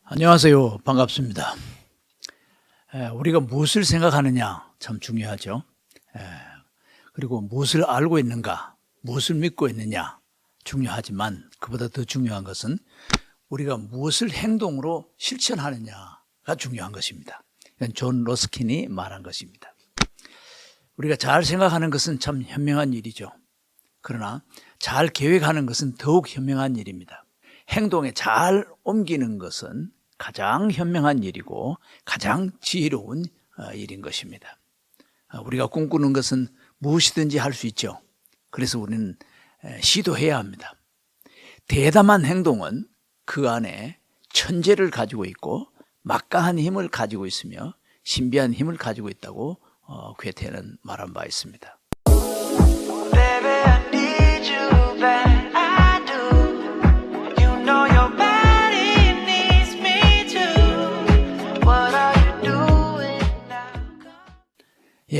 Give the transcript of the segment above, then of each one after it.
안녕하세요. 반갑습니다. 우리가 무엇을 생각하느냐 참 중요하죠. 그리고 무엇을 알고 있는가, 무엇을 믿고 있느냐 중요하지만 그보다 더 중요한 것은 우리가 무엇을 행동으로 실천하느냐가 중요한 것입니다. 이건 존 러스킨이 말한 것입니다. 우리가 잘 생각하는 것은 참 현명한 일이죠. 그러나 잘 계획하는 것은 더욱 현명한 일입니다. 행동에 잘 옮기는 것은 가장 현명한 일이고 가장 지혜로운 일인 것입니다. 우리가 꿈꾸는 것은 무엇이든지 할 수 있죠. 그래서 우리는 시도해야 합니다. 대담한 행동은 그 안에 천재를 가지고 있고 막강한 힘을 가지고 있으며 신비한 힘을 가지고 있다고 괴테는 말한 바 있습니다.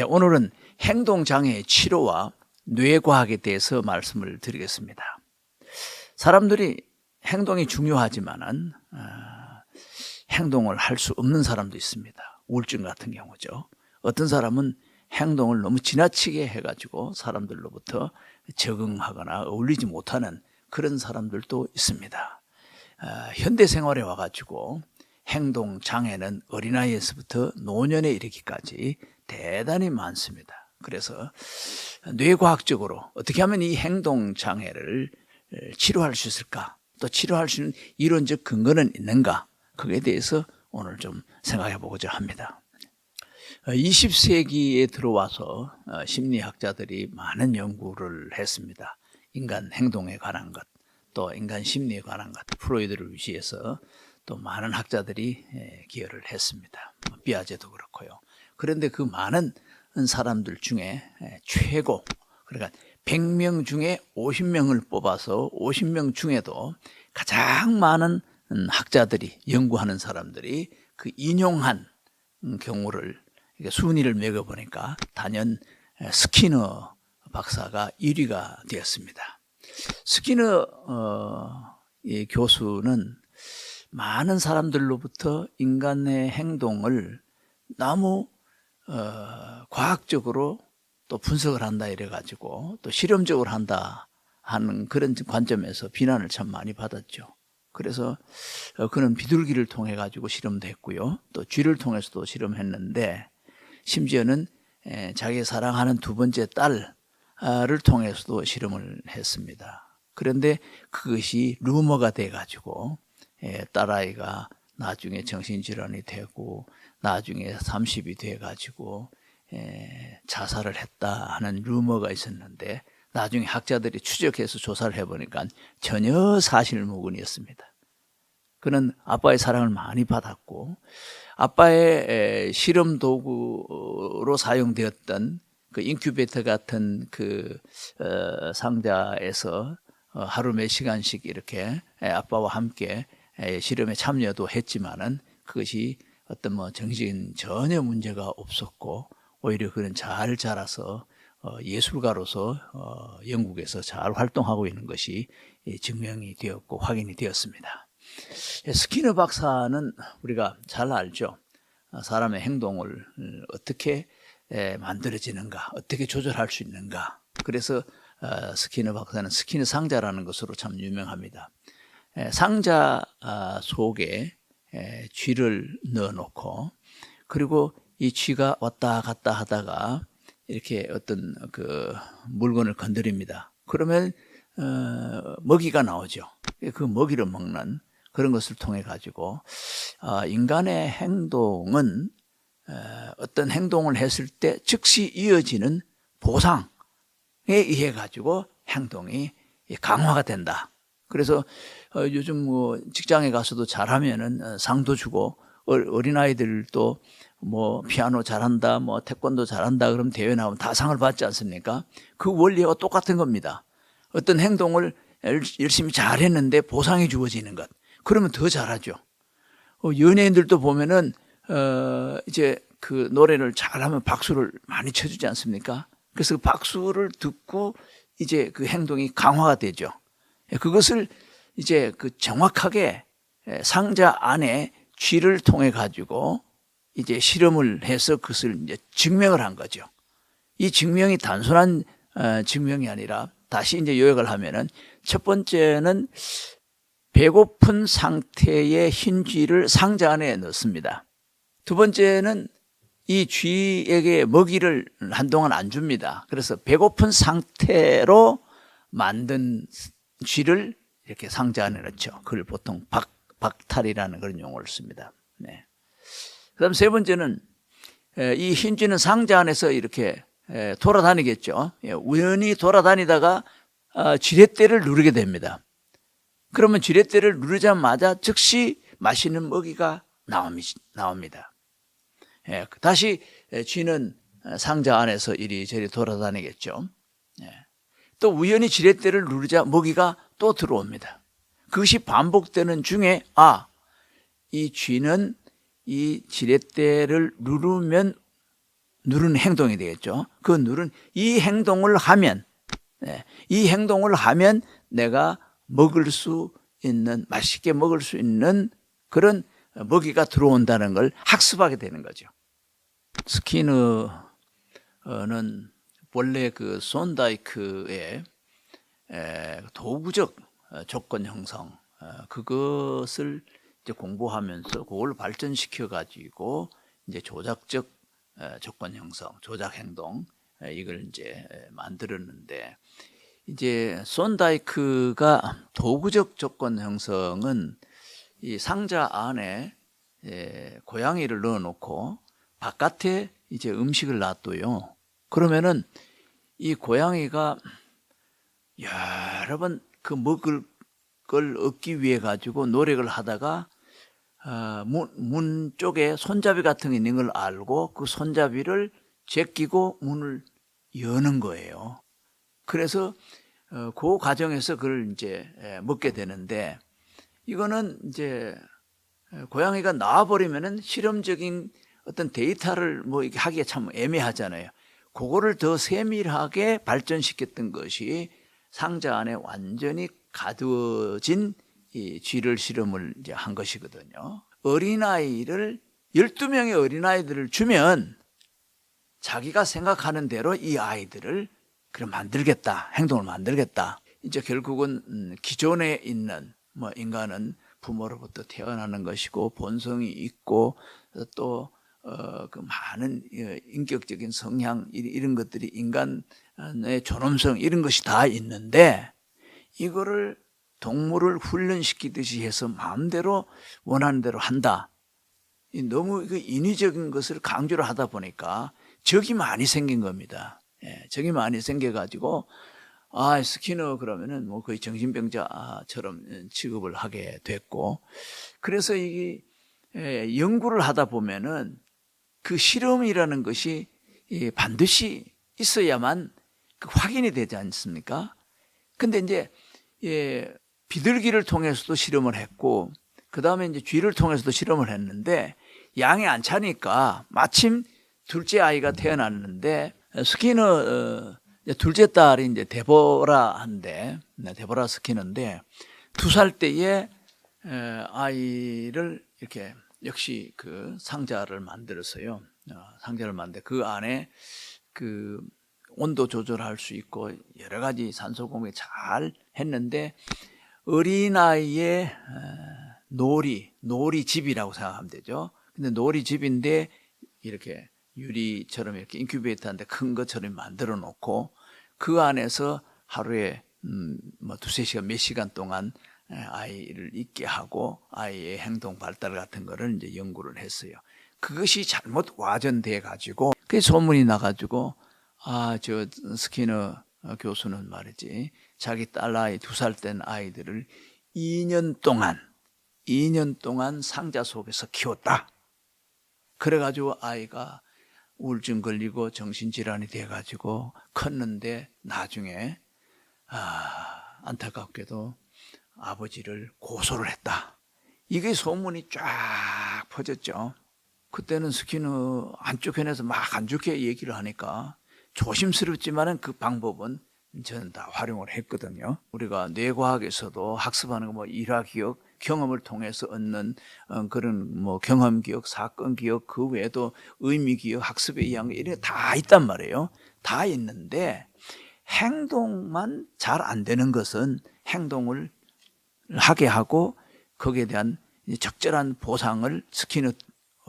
오늘은 행동장애의 치료와 뇌과학에 대해서 말씀을 드리겠습니다. 사람들이 행동이 중요하지만은 행동을 할 수 없는 사람도 있습니다. 우울증 같은 경우죠. 어떤 사람은 행동을 너무 지나치게 해가지고 사람들로부터 적응하거나 어울리지 못하는 그런 사람들도 있습니다. 현대 생활에 와가지고 행동 장애는 어린아이에서부터 노년에 이르기까지 대단히 많습니다. 그래서 뇌과학적으로 어떻게 하면 이 행동 장애를 치료할 수 있을까? 또 치료할 수 있는 이론적 근거는 있는가? 그에 대해서 오늘 좀 생각해 보고자 합니다. 20세기에 들어와서 심리학자들이 많은 연구를 했습니다. 인간 행동에 관한 것, 또 인간 심리에 관한 것, 프로이드를 위시해서 또 많은 학자들이 기여를 했습니다. 비아제도 그렇고요. 그런데 그 많은 사람들 중에 최고, 그러니까 100명 중에 50명을 뽑아서 50명 중에도 가장 많은 학자들이, 연구하는 사람들이 그 인용한 경우를, 순위를 매겨보니까 단연 스키너 박사가 1위가 되었습니다. 스키너 교수는 많은 사람들로부터 인간의 행동을 너무 과학적으로 또 분석을 한다 이래가지고 또 실험적으로 한다 하는 그런 관점에서 비난을 참 많이 받았죠. 그래서 그는 비둘기를 통해 가지고 실험도 했고요. 또 쥐를 통해서도 실험했는데 심지어는 자기 사랑하는 두 번째 딸을 통해서도 실험을 했습니다. 그런데 그것이 루머가 돼 가지고 딸아이가 나중에 정신질환이 되고 나중에 30이 돼가지고 자살을 했다 하는 루머가 있었는데 나중에 학자들이 추적해서 조사를 해보니까 전혀 사실무근이었습니다. 그는 아빠의 사랑을 많이 받았고 아빠의 실험 도구로 사용되었던 그 인큐베이터 같은 그 상자에서 하루 몇 시간씩 이렇게 아빠와 함께 실험에 참여도 했지만은 그것이 어떤 정신적인 전혀 문제가 없었고 오히려 그는 잘 자라서 예술가로서 영국에서 잘 활동하고 있는 것이 증명이 되었고 확인이 되었습니다. 스키너 박사는 우리가 잘 알죠. 사람의 행동을 어떻게 만들어지는가, 어떻게 조절할 수 있는가. 그래서 스키너 박사는 스키너 상자라는 것으로 참 유명합니다. 상자 속에 쥐를 넣어놓고 그리고 이 쥐가 왔다 갔다 하다가 이렇게 어떤 그 물건을 건드립니다. 그러면 먹이가 나오죠. 그 먹이를 먹는 그런 것을 통해 가지고 인간의 행동은 어떤 행동을 했을 때 즉시 이어지는 보상에 의해 가지고 행동이 강화가 된다. 그래서 요즘 직장에 가서도 잘하면은 상도 주고 어린아이들도 피아노 잘한다, 태권도 잘한다 그러면 대회 나오면 다 상을 받지 않습니까? 그 원리와 똑같은 겁니다. 어떤 행동을 열심히 잘했는데 보상이 주어지는 것. 그러면 더 잘하죠. 연예인들도 보면은 이제 그 노래를 잘하면 박수를 많이 쳐주지 않습니까? 그래서 그 박수를 듣고 이제 그 행동이 강화가 되죠. 그것을 이제 그 정확하게 상자 안에 쥐를 통해 가지고 이제 실험을 해서 그것을 이제 증명을 한 거죠. 이 증명이 단순한 증명이 아니라 다시 이제 요약을 하면은 첫 번째는 배고픈 상태의 흰 쥐를 상자 안에 넣습니다. 두 번째는 이 쥐에게 먹이를 한동안 안 줍니다. 그래서 배고픈 상태로 만든 쥐를 이렇게 상자 안에 넣죠. 그걸 보통 박탈이라는 그런 용어를 씁니다. 네. 그다음 세 번째는 이 흰 쥐는 상자 안에서 이렇게 돌아다니겠죠. 우연히 돌아다니다가 지렛대를 누르게 됩니다. 그러면 지렛대를 누르자마자 즉시 맛있는 먹이가 나옵니다. 다시 쥐는 상자 안에서 이리저리 돌아다니겠죠. 또 우연히 지렛대를 누르자 먹이가 또 들어옵니다. 그것이 반복되는 중에 이 쥐는 이 지렛대를 누르면 누르는 행동이 되겠죠. 그 누른 이 행동을 하면 내가 먹을 수 있는, 맛있게 먹을 수 있는 그런 먹이가 들어온다는 걸 학습하게 되는 거죠. 스키너는 원래 그 손다이크의 도구적 조건 형성, 그것을 이제 공부하면서 그걸 발전시켜 가지고 이제 조작적 조건 형성, 조작 행동, 이걸 이제 만들었는데, 이제 손다이크가 도구적 조건 형성은 이 상자 안에 고양이를 넣어놓고 바깥에 이제 음식을 놔둬요. 그러면은 이 고양이가 여러 번 그 먹을 걸 얻기 위해 가지고 노력을 하다가 문 쪽에 손잡이 같은 게 있는 걸 알고 그 손잡이를 제끼고 문을 여는 거예요. 그래서 그 과정에서 그걸 이제 먹게 되는데, 이거는 이제 고양이가 나와버리면은 실험적인 어떤 데이터를 뭐 이렇게 하기가 참 애매하잖아요. 그거를 더 세밀하게 발전시켰던 것이 상자 안에 완전히 가두어진 이 쥐를 실험을 이제 한 것이거든요. 어린아이를 12명의 어린아이들을 주면 자기가 생각하는 대로 이 아이들을 그럼 만들겠다, 행동을 만들겠다. 이제 결국은 기존에 있는 인간은 부모로부터 태어나는 것이고 본성이 있고 또 그 많은 인격적인 성향 이런 것들이 인간의 존엄성 이런 것이 다 있는데, 이거를 동물을 훈련시키듯이 해서 마음대로 원하는 대로 한다. 너무 인위적인 것을 강조를 하다 보니까 적이 많이 생긴 겁니다. 적이 많이 생겨가지고 스키너 그러면은 뭐 거의 정신병자처럼 취급을 하게 됐고, 그래서 이게 연구를 하다 보면은 그 실험이라는 것이 반드시 있어야만 확인이 되지 않습니까? 근데 이제 비둘기를 통해서도 실험을 했고, 그 다음에 이제 쥐를 통해서도 실험을 했는데 양이 안 차니까 마침 둘째 아이가 태어났는데, 스키너 둘째 딸이 이제 데보라인데, 데보라 스키너인데 2살 때에 아이를 이렇게 역시 그 상자를 만들었어요. 상자를 만들 그 안에 그 온도 조절할 수 있고 여러 가지 산소 공급 잘 했는데, 어린아이의 놀이집이라고 생각하면 되죠. 근데 놀이집인데 이렇게 유리처럼 이렇게 인큐베이터한테 큰 것처럼 만들어 놓고 그 안에서 하루에 뭐 2-3시간 몇 시간 동안 아이를 있게 하고 아이의 행동 발달 같은 거를 이제 연구를 했어요. 그것이 잘못 와전돼 가지고 그 소문이 나 가지고 저 스키너 교수는 말이지, 자기 딸아이 2살 된 아이들을 2년 동안 상자 속에서 키웠다. 그래가지고 아이가 우울증 걸리고 정신질환이 돼가지고 컸는데 나중에 안타깝게도 아버지를 고소를 했다. 이게 소문이 쫙 퍼졌죠. 그때는 스키너 한쪽 편에서 막 안 좋게 얘기를 하니까 조심스럽지만은 그 방법은 저는 다 활용을 했거든요. 우리가 뇌과학에서도 학습하는 거 일화기억, 경험을 통해서 얻는 그런 뭐 경험 기억, 사건 기억, 그 외에도 의미 기억, 학습에 의한 거 이런 게 다 있단 말이에요. 다 있는데 행동만 잘 안 되는 것은 행동을 하게 하고 거기에 대한 적절한 보상을 스키너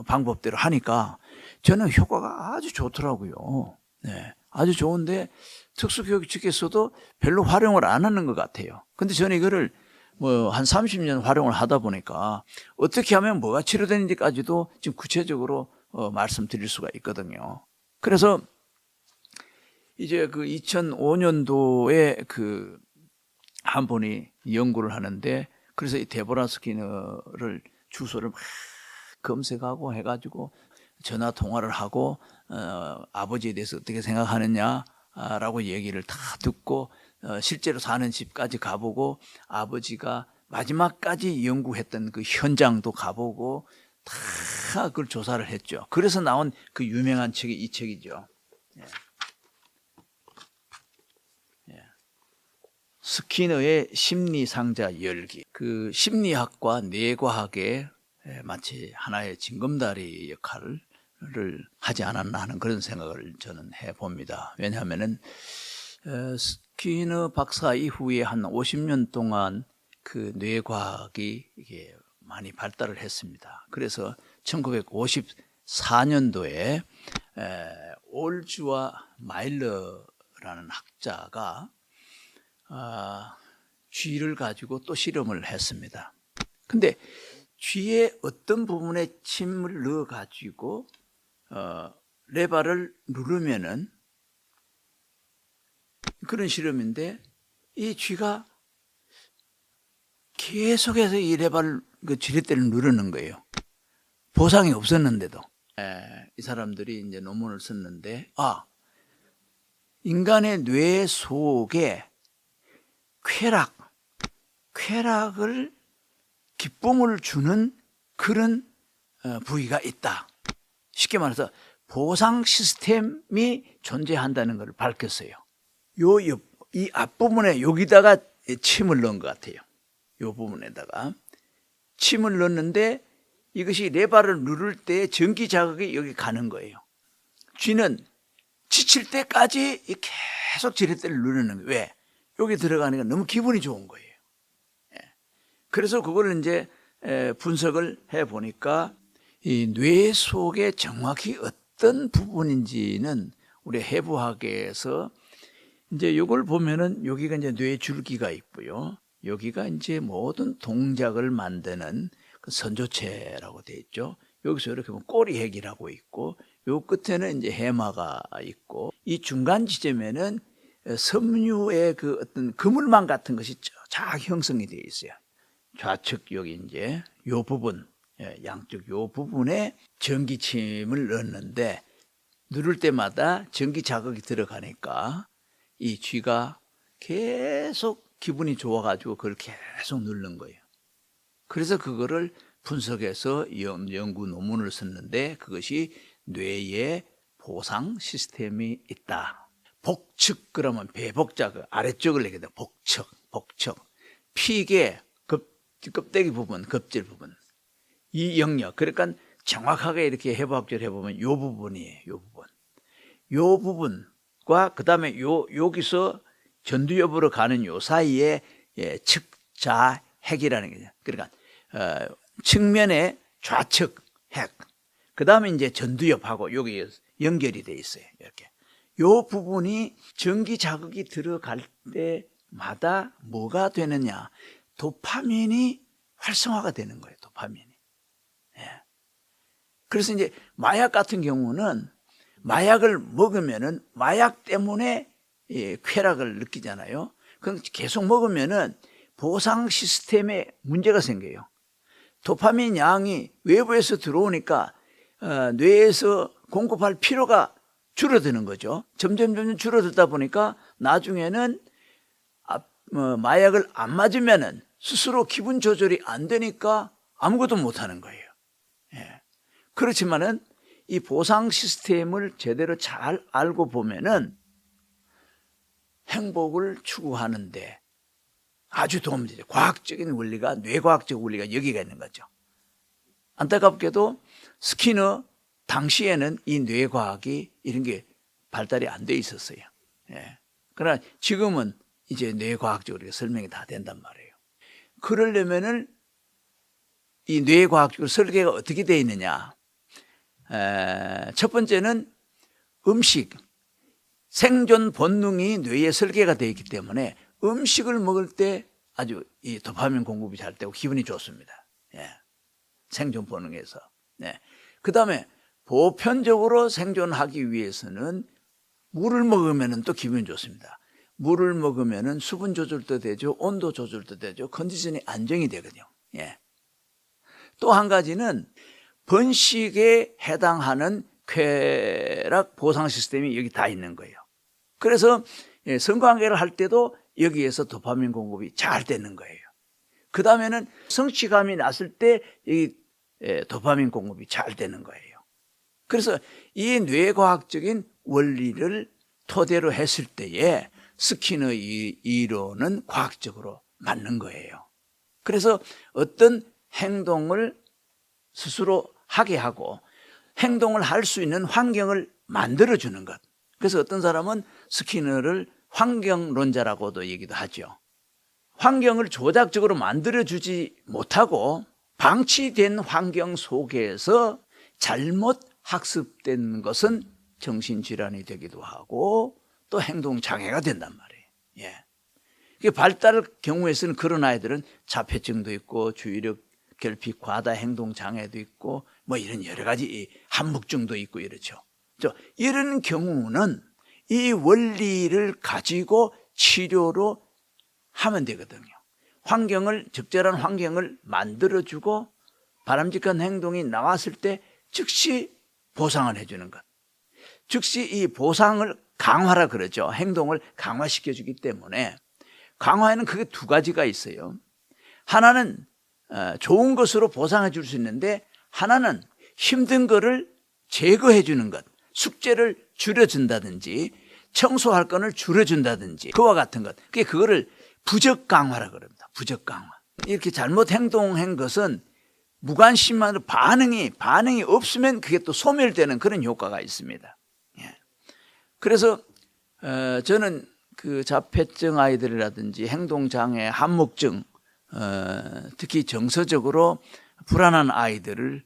방법대로 하니까 저는 효과가 아주 좋더라고요. 네, 아주 좋은데 특수교육 측에서도 별로 활용을 안 하는 것 같아요. 근데 저는 이거를 뭐 한 30년 활용을 하다 보니까 어떻게 하면 뭐가 치료되는지까지도 지금 구체적으로 말씀드릴 수가 있거든요. 그래서 이제 그 2005년도에 그 한 분이 연구를 하는데 그래서 이 데보라 스키너를 주소를 막 검색하고 해가지고 전화 통화를 하고 아버지에 대해서 어떻게 생각하느냐라고 얘기를 다 듣고 실제로 사는 집까지 가보고 아버지가 마지막까지 연구했던 그 현장도 가보고 다 그걸 조사를 했죠. 그래서 나온 그 유명한 책이 이 책이죠. 예. 스키너의 심리상자 열기. 그 심리학과 뇌과학의 마치 하나의 징검다리 역할을 하지 않았나 하는 그런 생각을 저는 해봅니다. 왜냐하면은 스키너 박사 이후에 한 50년 동안 그 뇌과학이 이게 많이 발달을 했습니다. 그래서 1954년도에 올주와 마일러라는 학자가 쥐를 가지고 또 실험을 했습니다. 근데 쥐의 어떤 부분에 침을 넣어 가지고 레바를 누르면은 그런 실험인데 이 쥐가 계속해서 이 레바를 그 지렛대를 누르는 거예요. 보상이 없었는데도. 이 사람들이 이제 논문을 썼는데 인간의 뇌 속에 쾌락을 기쁨을 주는 그런 부위가 있다. 쉽게 말해서 보상 시스템이 존재한다는 것을 밝혔어요. 이 앞부분에 여기다가 침을 넣은 것 같아요. 이 부분에다가 침을 넣었는데 이것이 레바를 누를 때 전기 자극이 여기 가는 거예요. 쥐는 지칠 때까지 계속 지렛대를 누르는 거예요. 왜? 여기 들어가니까 너무 기분이 좋은 거예요. 그래서 그걸 이제 분석을 해 보니까 이 뇌 속에 정확히 어떤 부분인지는 우리 해부학에서 이제 이걸 보면은 여기가 이제 뇌 줄기가 있고요. 여기가 이제 모든 동작을 만드는 그 선조체라고 되어 있죠. 여기서 이렇게 보면 꼬리핵이라고 있고, 요 끝에는 이제 해마가 있고, 이 중간 지점에는 섬유의 그 어떤 그물망 같은 것이 쫙 형성이 되어 있어요. 좌측 여기 이제 요 부분, 양쪽 요 부분에 전기침을 넣었는데 누를 때마다 전기 자극이 들어가니까 이 쥐가 계속 기분이 좋아가지고 그걸 계속 누른 거예요. 그래서 그거를 분석해서 연구 논문을 썼는데 그것이 뇌에 보상 시스템이 있다. 복측 그러면 배복자 그 아래쪽을 얘기해요. 복측. 피계 껍데기 부분, kop질 부분. 이 영역. 그러니까 정확하게 이렇게 해부학적으로 해보면 요 부분이에요. 요 부분. 요 부분과 그다음에 여기서 전두엽으로 가는 요 사이에 측자핵이라는 거죠. 그러니까 측면에 좌측 핵. 그다음에 이제 전두엽하고 여기 연결이 돼 있어요. 이렇게. 요 부분이 전기 자극이 들어갈 때마다 뭐가 되느냐? 도파민이 활성화가 되는 거예요. 도파민이. 그래서 이제 마약 같은 경우는 마약을 먹으면은 마약 때문에 쾌락을 느끼잖아요. 그럼 계속 먹으면은 보상 시스템에 문제가 생겨요. 도파민 양이 외부에서 들어오니까 뇌에서 공급할 필요가 줄어드는 거죠. 점점 줄어들다 보니까 나중에는 마약을 안 맞으면은 스스로 기분 조절이 안 되니까 아무것도 못 하는 거예요. 그렇지만은 이 보상 시스템을 제대로 잘 알고 보면은 행복을 추구하는데 아주 도움이 되죠. 과학적인 원리가, 뇌과학적 원리가 여기가 있는 거죠. 안타깝게도 스키너 당시에는 이 뇌과학이 이런 게 발달이 안 돼 있었어요. 예. 그러나 지금은 이제 뇌과학적으로 설명이 다 된단 말이에요. 그러려면은 이 뇌과학적으로 설계가 어떻게 되어 있느냐. 첫 번째는 음식, 생존 본능이 뇌에 설계가 되어 있기 때문에 음식을 먹을 때 아주 이 도파민 공급이 잘 되고 기분이 좋습니다. 예. 생존 본능에서. 네. 그 다음에 보편적으로 생존하기 위해서는 물을 먹으면 또 기분이 좋습니다. 물을 먹으면 수분 조절도 되죠. 온도 조절도 되죠. 컨디션이 안정이 되거든요. 예. 또 한 가지는 번식에 해당하는 쾌락 보상 시스템이 여기 다 있는 거예요. 그래서 성관계를 할 때도 여기에서 도파민 공급이 잘 되는 거예요. 그 다음에는 성취감이 났을 때 이 도파민 공급이 잘 되는 거예요. 그래서 이 뇌과학적인 원리를 토대로 했을 때에 스키너 이론은 과학적으로 맞는 거예요. 그래서 어떤 행동을 스스로 하게 하고 행동을 할 수 있는 환경을 만들어주는 것. 그래서 어떤 사람은 스키너를 환경론자라고도 얘기도 하죠. 환경을 조작적으로 만들어주지 못하고 방치된 환경 속에서 잘못 학습된 것은 정신질환이 되기도 하고 또 행동장애가 된단 말이에요. 예. 발달 경우에서는 그런 아이들은 자폐증도 있고 주의력 결핍, 과다 행동 장애도 있고 뭐 이런 여러 가지 한묵증도 있고 이렇죠. 이런 경우는 이 원리를 가지고 치료로 하면 되거든요. 적절한 환경을 만들어주고 바람직한 행동이 나왔을 때 즉시 보상을 해주는 것. 즉시 이 보상을 강화라 그러죠. 행동을 강화시켜주기 때문에 강화에는 크게 두 가지가 있어요. 하나는 좋은 것으로 보상해 줄 수 있는데 하나는 힘든 거를 제거해 주는 것. 숙제를 줄여준다든지 청소할 거를 줄여준다든지 그와 같은 것. 그거를 부적 강화라 그럽니다. 부적 강화. 이렇게 잘못 행동한 것은 무관심만으로 반응이 없으면 그게 또 소멸되는 그런 효과가 있습니다. 예. 그래서 저는 그 자폐증 아이들이라든지 행동장애, 한묵증 특히 정서적으로 불안한 아이들을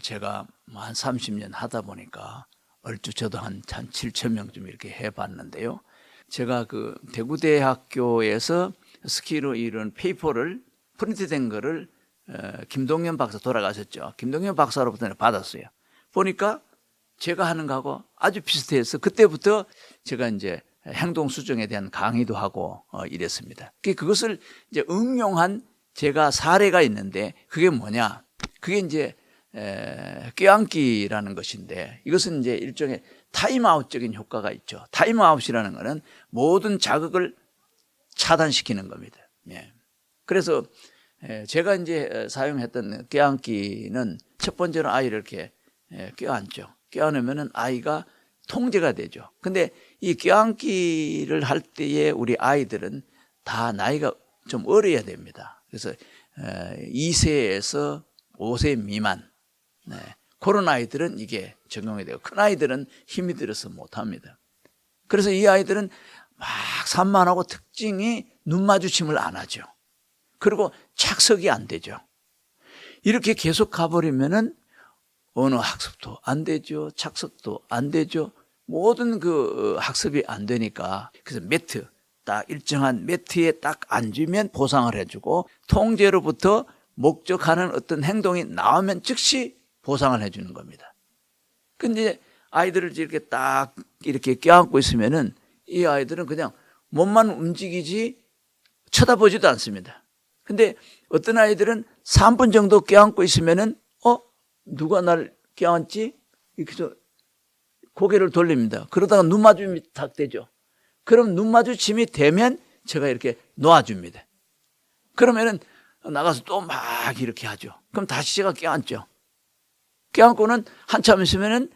제가 한 30년 하다 보니까 얼추 저도 한 7,000명쯤 이렇게 해봤는데요. 제가 그 대구대학교에서 스키로 이런 페이퍼를 프린트된 거를 김동현 박사 돌아가셨죠. 김동현 박사로부터 받았어요. 보니까 제가 하는 거하고 아주 비슷해서 그때부터 제가 이제 행동 수정에 대한 강의도 하고 이랬습니다. 그것을 이제 응용한 제가 사례가 있는데 그게 뭐냐? 그게 이제 껴안기라는 것인데 이것은 이제 일종의 타임아웃적인 효과가 있죠. 타임아웃이라는 것은 모든 자극을 차단시키는 겁니다. 예. 그래서 제가 이제 사용했던 껴안기는 첫 번째는 아이를 이렇게 껴안죠. 껴안으면은 아이가 통제가 되죠. 근데 이 껴안기를 할 때에 우리 아이들은 다 나이가 좀 어려야 됩니다. 그래서 2세에서 5세 미만 그런 아이들은 이게 적용이 되고 큰 아이들은 힘이 들어서 못합니다. 그래서 이 아이들은 막 산만하고 특징이 눈 마주침을 안 하죠. 그리고 착석이 안 되죠. 이렇게 계속 가버리면은 언어 학습도 안 되죠. 착석도 안 되죠. 모든 그 학습이 안 되니까 그래서 매트 딱 일정한 매트에 딱 앉으면 보상을 해주고 통제로부터 목적하는 어떤 행동이 나오면 즉시 보상을 해주는 겁니다. 근데 아이들을 이렇게 딱 이렇게 껴안고 있으면은 이 아이들은 그냥 몸만 움직이지 쳐다보지도 않습니다. 근데 어떤 아이들은 3분 정도 껴안고 있으면은 누가 날 껴안지? 이렇게 해서 고개를 돌립니다. 그러다가 눈 마주침이 탁 되죠. 그럼 눈 마주침이 되면 제가 이렇게 놓아줍니다. 그러면은 나가서 또 막 이렇게 하죠. 그럼 다시 제가 껴안죠. 껴안고는 한참 있으면은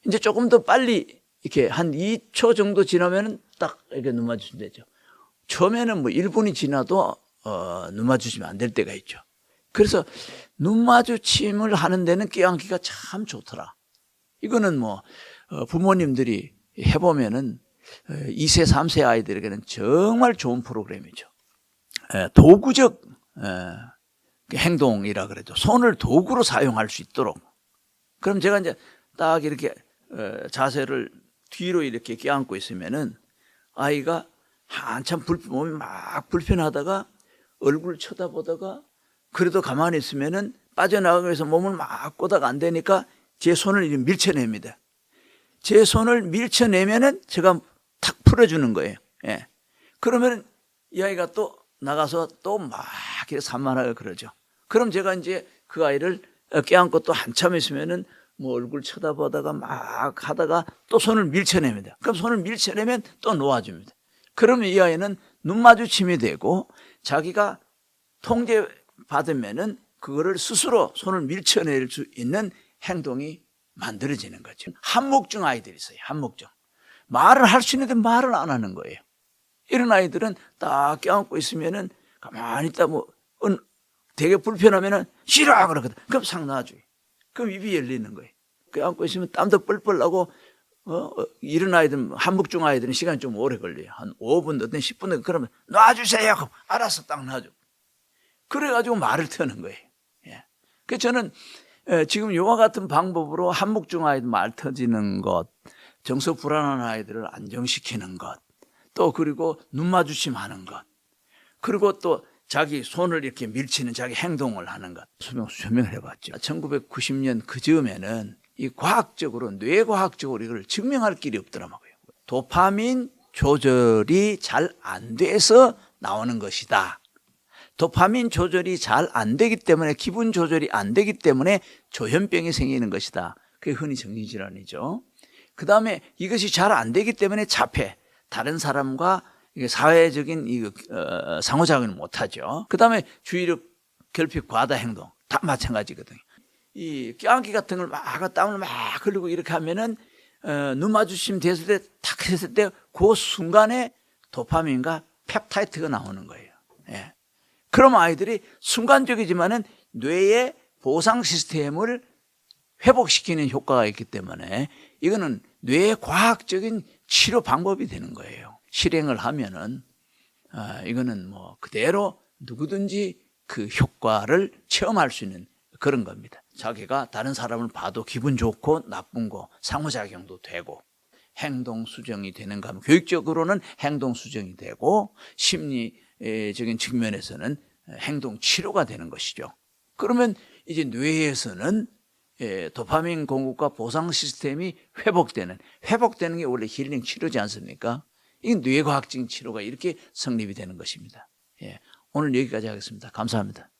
이제 조금 더 빨리 이렇게 한 2초 정도 지나면은 딱 이렇게 눈 마주침 되죠. 처음에는 뭐 1분이 지나도 눈 마주치면 안 될 때가 있죠. 그래서 눈 마주침을 하는 데는 껴안기가 참 좋더라. 이거는 뭐 부모님들이 해보면은 2세, 3세 아이들에게는 정말 좋은 프로그램이죠. 도구적 행동이라 그래도 손을 도구로 사용할 수 있도록. 그럼 제가 이제 딱 이렇게 자세를 뒤로 이렇게 껴안고 있으면은 아이가 한참 몸이 막 불편하다가 얼굴 쳐다보다가 그래도 가만히 있으면은 빠져나가기 위해서 몸을 막 꼬다가 안 되니까 제 손을 이렇게 밀쳐냅니다. 제 손을 밀쳐내면은 제가 탁 풀어주는 거예요. 예. 그러면 이 아이가 또 나가서 또 막 이렇게 산만하게 그러죠. 그럼 제가 이제 그 아이를 껴안고 또 한참 있으면은 뭐 얼굴 쳐다보다가 막 하다가 또 손을 밀쳐냅니다. 그럼 손을 밀쳐내면 또 놓아줍니다. 그러면 이 아이는 눈 마주침이 되고 자기가 통제받으면은 그거를 스스로 손을 밀쳐낼 수 있는 행동이 만들어지는 거죠. 한목증 아이들이 있어요. 한목증. 말을 할 수 있는데 말을 안 하는 거예요. 이런 아이들은 딱 껴안고 있으면은 가만히 있다 뭐 되게 불편하면은 싫어 그러거든. 그럼 상 놔줘요. 그럼 입이 열리는 거예요. 껴안고 있으면 땀도 뻘뻘 나고 이런 아이들은 한목증 아이들은 시간이 좀 오래 걸려요. 한 5분 어떤 10분 그러면 놔주세요. 그럼 알았어 딱 놔줘. 그래가지고 말을 트는 거예요. 예. 그래서 저는 지금 이와 같은 방법으로 한목증 아이들 말 터지는 것, 정서 불안한 아이들을 안정시키는 것, 또 그리고 눈 마주침하는 것, 그리고 또 자기 손을 이렇게 밀치는 자기 행동을 하는 것 설명을 해봤죠. 1990년 그 즈음에는 이 과학적으로 뇌과학적으로 이걸 증명할 길이 없더라고요. 도파민 조절이 잘 안 돼서 나오는 것이다. 도파민 조절이 잘 안 되기 때문에 기분 조절이 안 되기 때문에 조현병이 생기는 것이다. 그게 흔히 정신질환이죠. 그 다음에 이것이 잘 안 되기 때문에 자폐, 다른 사람과 사회적인 상호작용을 못하죠. 그 다음에 주의력 결핍 과다 행동 다 마찬가지거든요. 이 껴안기 같은 걸 막 땀을 막 흘리고 이렇게 하면은 눈 마주침 됐을 때 탁 했을 때 그 순간에 도파민과 펩타이드가 나오는 거예요. 예. 그럼 아이들이 순간적이지만은 뇌의 보상 시스템을 회복시키는 효과가 있기 때문에 이거는 뇌의 과학적인 치료 방법이 되는 거예요. 실행을 하면은 이거는 뭐 그대로 누구든지 그 효과를 체험할 수 있는 그런 겁니다. 자기가 다른 사람을 봐도 기분 좋고 나쁜 거 상호작용도 되고 행동 수정이 되는가 하면 교육적으로는 행동 수정이 되고 심리적인 측면에서는 행동 치료가 되는 것이죠. 그러면 이제 뇌에서는 도파민 공급과 보상 시스템이 회복되는 게 원래 힐링 치료지 않습니까? 이게 뇌과학적인 치료가 이렇게 성립이 되는 것입니다. 오늘 여기까지 하겠습니다. 감사합니다.